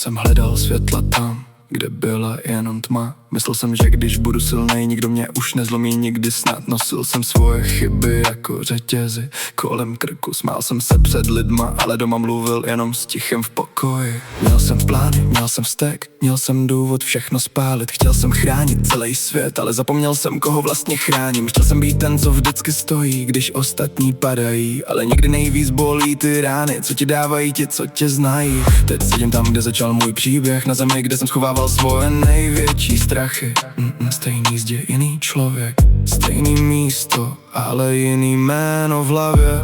jsem hledal světla tam, kde byla jenom tma. Myslel jsem, že když budu silnej, nikdo mě už nezlomí nikdy snad. Nosil jsem svoje chyby jako řetězy kolem krku. Smál jsem se před lidma, ale doma mluvil jenom s tichem v pokoji. Měl jsem plány, měl jsem vztek, měl jsem důvod všechno spálit. Chtěl jsem chránit celý svět, ale zapomněl jsem, koho vlastně chráním. Chtěl jsem být ten, co vždycky stojí, když ostatní padají. Ale někdy nejvíc bolí ty rány, co ti dávají ti, co tě znají. Teď sedím tam, kde začal můj příběh, na zemi, kde jsem schovával svoje největší strachy. Stejný zdě, jiný člověk, stejný místo, ale jiný jméno v hlavě.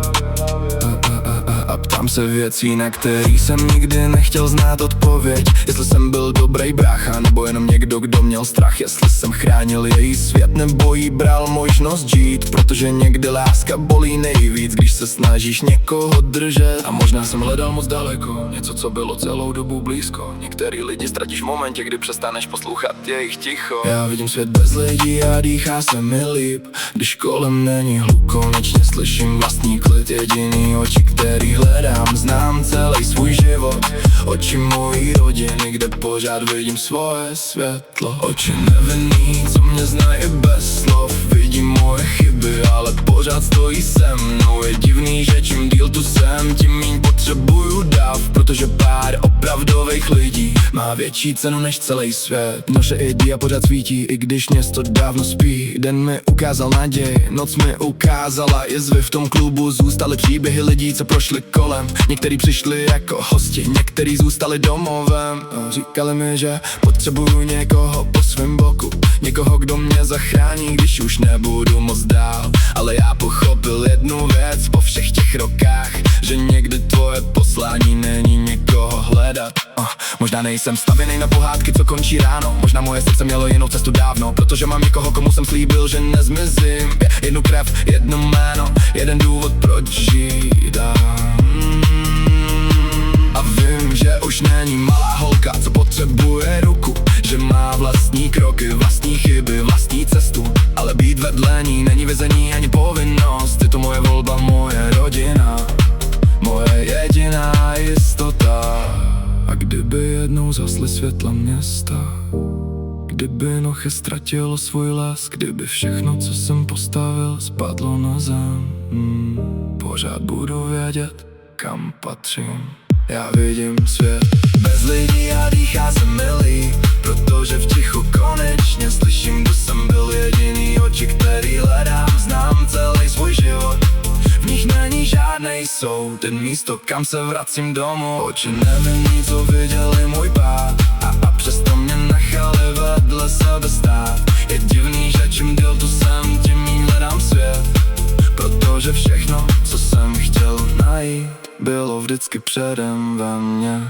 A ptám se věcí, na který jsem nikdy nechtěl znát odpověď. Jestli jsem byl dobrý brácha, nebo jenom někdo, kdo měl strach. Jestli jsem chránil její svět, nebo jí bral možnost žít. Protože někdy láska bolí nejvíc, když se snažíš někoho držet. A možná jsem hledal moc daleko, něco, co bylo celou dobu blízko. Některý lidi ztratíš v momentě, kdy přestaneš poslouchat jejich ticho. Já vidím svět bez lidí a dýchá se mi líp, když kolem není hluk, konečně slyším vlastní klid. Jediný oči, který hledám, znám celý svůj život. Oči mojí rodiny, kde pořád vidím svoje světlo. Oči nevinný, co mě znají bez slov. Vidím moje chyby, ale pořád stojí se mnou. Je divný, že čím díl tu jsem, tím míň potřebuju dáv. Protože pár opravdových lidí má větší cenu než celý svět. Naše idea pořád svítí, i když město dávno spí. Den mi ukázal naději, noc mi ukázala jizvy. V tom klubu zůstaly příběhy lidí, co prošli kolem. Někteří přišli jako hosti, někteří zůstali domovem. Říkali mi, že potřebuju někoho po svém boku, někoho, kdo mě zachrání, když už nebudu moc dál. Ale já pochopil jednu věc po všech těch rokách, že někdy tvoje poslání není někoho hledat. Možná nejsem stavěnej na pohádky, co končí ráno. Možná moje srdce mělo jinou cestu dávno, protože mám někoho, komu jsem slíbil, že nezmizím. Jednu krev, jedno jméno, jeden důvod, proč žít. A vím, že už není malá holka, co potřebuje ruku, že má vlastní kroky, vlastní chyby, vlastní cestu. Ale být vedle ní není vězení ani povinnost. Je to moje volba, moje rodina, moje jediná jistota. A kdyby jednou zhasly světla města, kdyby noche ztratilo svůj les, kdyby všechno, co jsem postavil, spadlo na zem, pořád budu vědět, kam patřím. Já vidím svět bez lidí a dýchá se mi líp, protože v tichu konečně slyším, kdo jsem byl. Jediný oči, který hledám, znám celý svůj život. V nich není žádnej soud, ten místo, kam se vracím domů. Oči nevinný, co viděli můj pád, a přesto mě nechali vedle sebe stát. Je divný, že čím díl tu jsem, tím míň hledám svět. Protože všechno, co jsem chtěl najít, bylo vždycky předem ve mně.